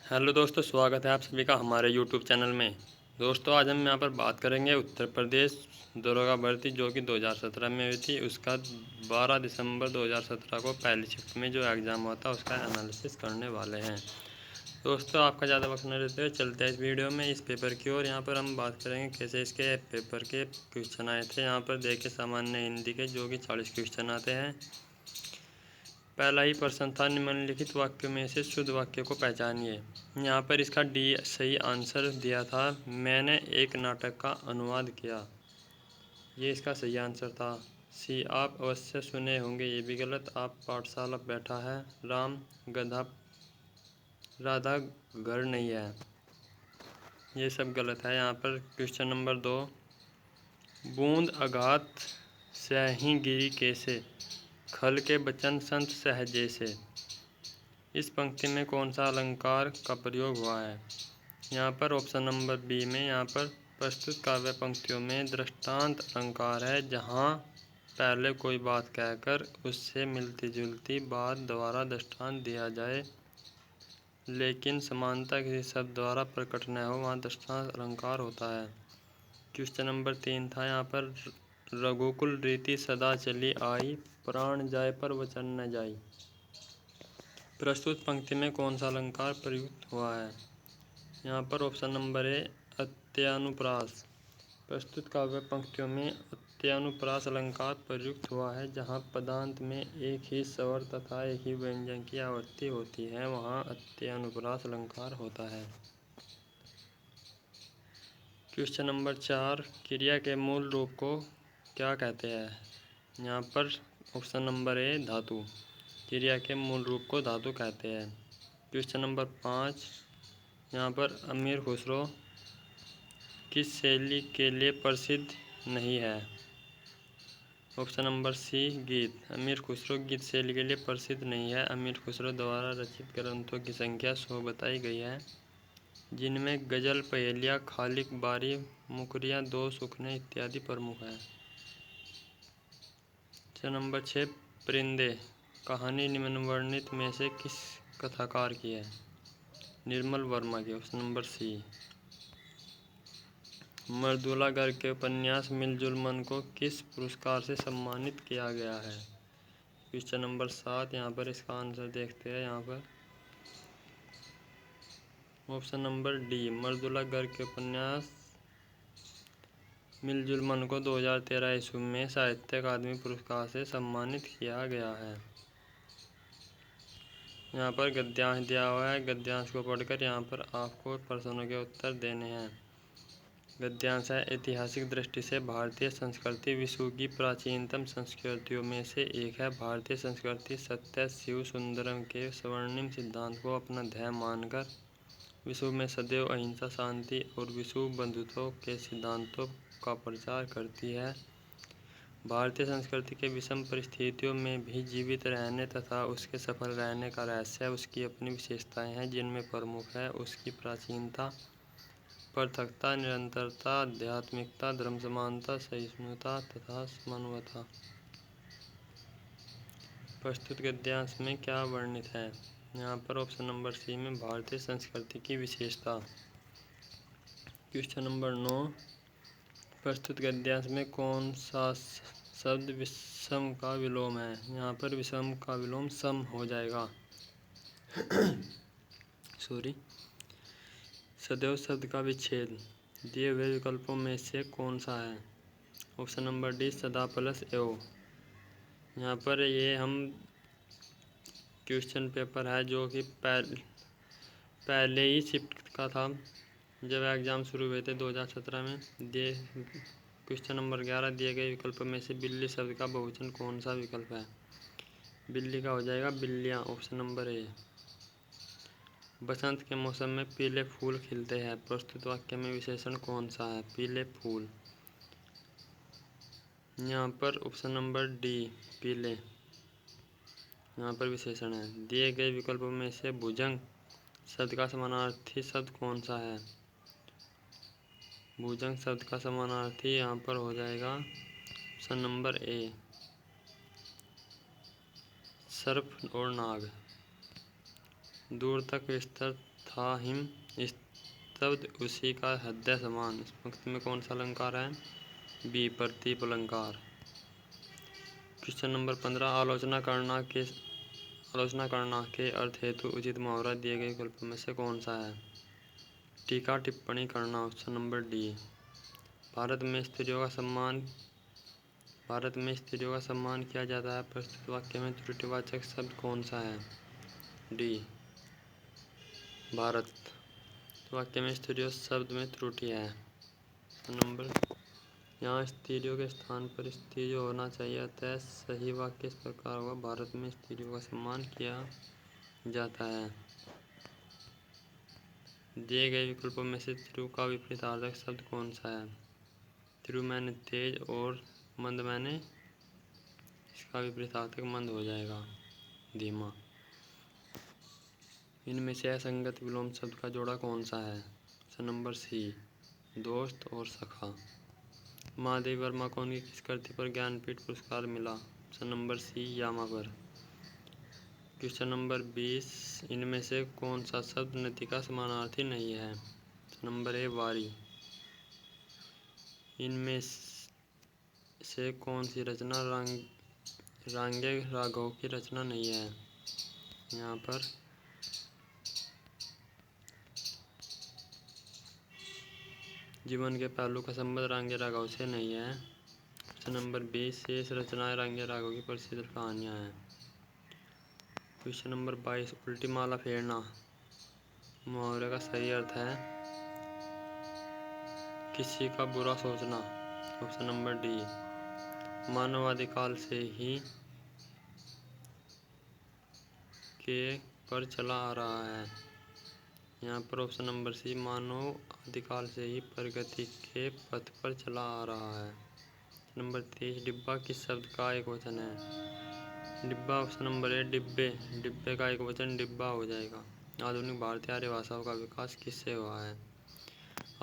Hello दोस्तों, स्वागत है आप सभी का हमारे यूट्यूब चैनल में। दोस्तों, आज हम यहाँ पर बात करेंगे उत्तर प्रदेश दरोगा भर्ती जो कि 2017 में हुई थी। उसका 12 दिसंबर 2017 को पहली शिफ्ट में जो एग्ज़ाम हुआ था उसका एनालिसिस करने वाले हैं। दोस्तों, आपका ज़्यादा वक्त न रहते हुए चलते हैं इस वीडियो में इस पेपर की ओर। यहाँ पर हम बात करेंगे कैसे इसके पेपर के क्वेश्चन आए थे। यहाँ पर देखिए, सामान्य हिंदी के जो कि 40 क्वेश्चन आते हैं। पहला ही प्रश्न था, निम्नलिखित वाक्यों में से शुद्ध वाक्य को पहचानिए। यहाँ पर इसका डी सही आंसर दिया था। मैंने एक नाटक का अनुवाद किया, ये इसका सही आंसर था। सी, आप अवश्य सुने होंगे, ये भी गलत। आप पाठशाला बैठा है राम गधा राधा घर नहीं है, ये सब गलत है। यहाँ पर क्वेश्चन नंबर 2, बूंद अघात सही गिरी कैसे, खल के बचन संत सहजे से। इस पंक्ति में कौन सा अलंकार का प्रयोग हुआ है। यहाँ पर ऑप्शन नंबर बी में यहाँ पर प्रस्तुत काव्य पंक्तियों में दृष्टांत अलंकार है, जहाँ पहले कोई बात कहकर उससे मिलती जुलती बात द्वारा दृष्टांत दिया जाए, लेकिन समानता किसी शब्द द्वारा प्रकट न हो, वहाँ दृष्टांत अलंकार होता है। क्वेश्चन नंबर 3 था यहाँ पर, रघुकुल रीति सदा चली आई, प्राण जाए पर वचन न जाई। प्रस्तुत पंक्ति में कौन सा अलंकार प्रयुक्त हुआ है। यहाँ पर ऑप्शन नंबर ए अत्यानुप्रास। प्रस्तुत काव्य पंक्तियों में अत्यानुप्रास अलंकार प्रयुक्त हुआ है, जहाँ पदांत में एक ही स्वर तथा एक ही व्यंजन की आवृत्ति होती है, वहाँ अत्यानुप्रास अलंकार होता है। क्वेश्चन नंबर 4, क्रिया के मूल रूप को क्या कहते हैं। यहाँ पर ऑप्शन नंबर ए धातु। क्रिया के मूल रूप को धातु कहते हैं। क्वेश्चन नंबर 5, यहाँ पर अमीर खुसरो किस शैली के लिए प्रसिद्ध नहीं है। ऑप्शन नंबर सी गीत। अमीर खुसरो गीत शैली के लिए प्रसिद्ध नहीं है। अमीर खुसरो द्वारा रचित ग्रंथों की संख्या 100 बताई गई है, जिनमें गजल, पहेलियाँ, खालिक बारी, मुकरियाँ, दो सुखने इत्यादि प्रमुख है। क्वेश्चन नंबर 6, परिंदे कहानी निम्नवर्णित में से किस कथाकार की है। निर्मल वर्मा की। Option number C. Mridula Garg के उपन्यास मिलजुल मन को किस पुरस्कार से सम्मानित किया गया है। क्वेश्चन नंबर 7, यहाँ पर इसका आंसर देखते हैं। यहाँ पर option number D, Mridula Garg के उपन्यास मिलजुल मन को 2013 ईस्वी में साहित्य अकादमी पुरस्कार से सम्मानित किया गया है। यहाँ पर गद्यांश दिया हुआ है, गद्यांश को पढ़कर यहाँ पर आपको प्रश्नों के उत्तर देने हैं। गद्यांश है, ऐतिहासिक दृष्टि से भारतीय संस्कृति विश्व की प्राचीनतम संस्कृतियों में से एक है। भारतीय संस्कृति सत्य, शिव सुंदरम के स्वर्णिम सिद्धांत को अपना ध्येय मानकर विश्व में सदैव अहिंसा, शांति और विश्व बंधुत्व के सिद्धांतों का प्रचार करती है। भारतीय संस्कृति के विषम परिस्थितियों में भी जीवित रहने तथा उसके सफल रहने का रहस्य उसकी अपनी विशेषताएं हैं, जिनमें प्रमुख है उसकी प्राचीनता, पृथकता, निरंतरता, आध्यात्मिकता, धर्म समानता, सहिष्णुता तथा मानवता। प्रस्तुत गद्यांश में क्या वर्णित है। यहाँ पर ऑप्शन नंबर सी में भारतीय संस्कृति की विशेषता। क्वेश्चन नंबर 9, प्रस्तुत गद्यांश में कौन सा शब्द विषम का विलोम है। यहाँ पर विषम का विलोम सम हो जाएगा। सॉरी। सदैव शब्द का विच्छेद दिए हुए विकल्पों में से कौन सा है। ऑप्शन नंबर डी, सदा प्लस एव। यहाँ पर ये हम क्वेश्चन पेपर है जो कि पहले ही शिफ्ट का था, जब एग्ज़ाम शुरू हुए थे 2017 में। दिए क्वेश्चन नंबर 11, दिए गए विकल्पों में से बिल्ली शब्द का बहुवचन कौन सा विकल्प है। बिल्ली का हो जाएगा बिल्लियाँ। Option number A. बसंत के मौसम में पीले फूल खिलते हैं। प्रस्तुत वाक्य में विशेषण कौन सा है। पीले फूल। यहाँ पर ऑप्शन नंबर डी, पीले, यहाँ पर विशेषण है। दिए गए विकल्पों में से भुजंग शब्द का समानार्थी शब्द कौन सा है। भुजंग शब्द का समानार्थी यहाँ पर हो जाएगा ऑप्शन नंबर ए, सर्प और नाग। दूर तक विस्तृत था हिम स्तब्ध उसी का हृदय समान। इस पंक्ति में कौन सा अलंकार है? बी, प्रतीप अलंकार। क्वेश्चन नंबर 15, आलोचना करना के अर्थ हेतु उचित मुहावरा दिए गए विकल्पों में से कौन सा है? टीका टिप्पणी करना, ऑप्शन नंबर डी। भारत में स्त्रियों का सम्मान किया जाता है। प्रस्तुत वाक्य में त्रुटिवाचक शब्द कौन सा है? डी, भारत। वाक्य में स्त्रियों शब्द में त्रुटि है। नंबर, यहाँ स्त्रियों के स्थान पर स्त्रियों होना चाहिए, अतः सही वाक्य इस प्रकार होगा, भारत में स्त्रियों का सम्मान किया जाता है। दिए गए विकल्पों में से त्रिरु का विपरीतार्थक शब्द कौन सा है? त्रिरु मैंने तेज और मंद मैंने, इसका विपरीतार्थक मंद हो जाएगा, धीमा। इनमें से असंगत विलोम शब्द का जोड़ा कौन सा है? ऑप्शन नंबर सी, दोस्त और सखा। महादेवी वर्मा को उनकी किस कृति पर ज्ञानपीठ पुरस्कार मिला? ऑप्शन नंबर सी, यामा पर। क्वेश्चन नंबर 20, इनमें से कौन सा शब्द नदी का समानार्थी नहीं है? ऑप्शन नंबर ए, वारी। इनमें से कौन सी रचना रांगे राघव की रचना नहीं है? यहाँ पर जीवन के पहलू का संबंध रांगे राघव से नहीं है। ऑप्शन नंबर बी, शेष रचनाएं रांगे राघव की प्रसिद्ध कहानियाँ हैं। क्वेश्चन नंबर 22, उल्टी माला फेरना मुहावरे का सही अर्थ है किसी का बुरा सोचना। ऑप्शन नंबर डी, मानवाधिकाल से ही के पर चला आ रहा है। यहाँ पर ऑप्शन नंबर सी, मानव आदिकाल से ही प्रगति के पथ पर चला आ रहा है। नंबर 23, डिब्बा किस शब्द का एक वचन है? डिब्बा, ऑप्शन नंबर ए, डिब्बे। डिब्बे का एक वचन डिब्बा हो जाएगा। आधुनिक भारतीय आर्य भाषाओं का विकास किससे हुआ है?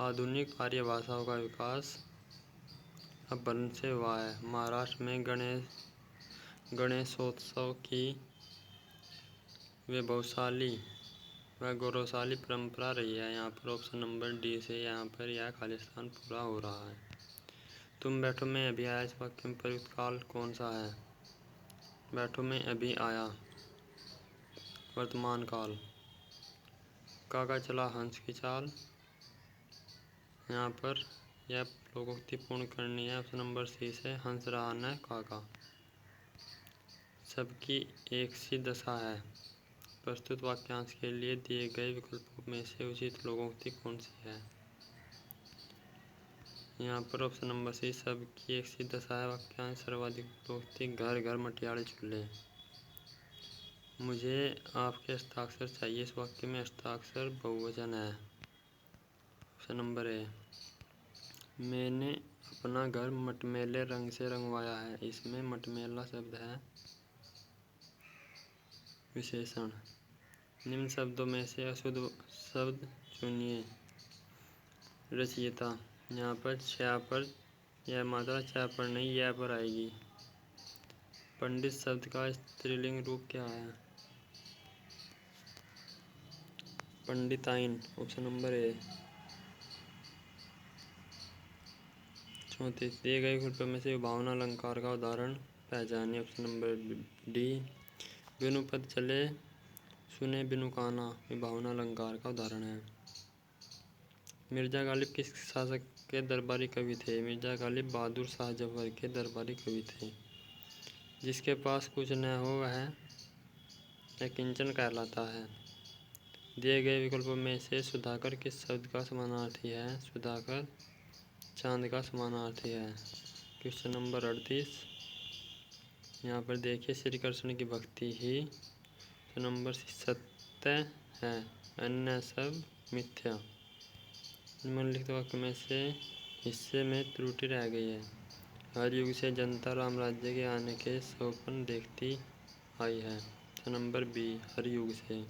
आधुनिक आर्य भाषाओं का विकास अपभ्रंश से हुआ है। महाराष्ट्र में गणेशोत्सव की वैभवशाली व गौरवशाली परंपरा रही है। यहाँ पर ऑप्शन नंबर डी से यहाँ पर यह खालिस्तान पूरा हो रहा है। तुम बैठो मैं अभी आया, इस वाक्य में प्रयुक्त काल कौन सा है? बैठो मैं अभी आया, वर्तमान काल। काका चला हंस की चाल, यहाँ पर यह लोकोक्ति पूर्ण करनी है। ऑप्शन नंबर सी से, हंस रहा न काका। सबकी एक सी दशा है। प्रस्तुत वाक्यांश के लिए दिए गए विकल्पों में से उचित लोकोक्ति कौन सी है? यहाँ पर ऑप्शन नंबर सी, सबकी एक सी दशा है। वाक्यांश सर्वाधिक लोकोक्ति, घर घर मटियाले चूल्हे। मुझे आपके हस्ताक्षर चाहिए, इस वाक्य में हस्ताक्षर बहुवचन है। ऑप्शन नंबर ए, मैंने अपना घर मटमैले रंग से रंगवाया है। इसमें मटमैला शब्द है विशेषण। निम्न शब्दों में से अशुद्ध शब्द चुनिए। रचयिता, यहाँ पर छः पर यह मात्रा छः पर नहीं यह पर आएगी। पंडित शब्द का स्त्रीलिंग रूप क्या है? पंडिताइन, ऑप्शन नंबर ए। 34, दिए गए विकल्पों में से विभावना अलंकार का उदाहरण पहचानिए। ऑप्शन नंबर डी, बिनु पद चले सुने बिनु काना विभावना अलंकार का उदाहरण है। मिर्जा गालिब किस शासक के दरबारी कवि थे? मिर्जा गालिब बहादुर शाह जफर के दरबारी कवि थे। जिसके पास कुछ न हो वह अकिंचन कहलाता है। दिए गए विकल्पों में से सुधाकर किस शब्द का समानार्थी है? सुधाकर चांद का समानार्थी है। क्वेश्चन नंबर 38, यहाँ पर देखिए, श्री कृष्ण की भक्ति ही नंबर सत्य है, अन्य सब मिथ्या। निम्नलिखित वाक्य में से हिस्से में त्रुटि रह गई है। हर युग से जनता राम राज्य के आने के स्वप्न देखती आई है। नंबर बी, हर युग से।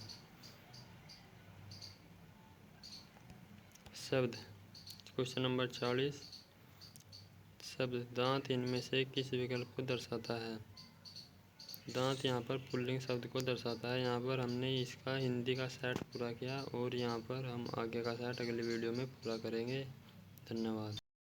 शब्द, क्वेश्चन नंबर 40, शब्द दांत इनमें से किस विकल्प को दर्शाता है? दांत यहाँ पर पुल्लिंग शब्द को दर्शाता है। यहाँ पर हमने इसका हिंदी का सेट पूरा किया और यहाँ पर हम आगे का सेट अगली वीडियो में पूरा करेंगे। धन्यवाद।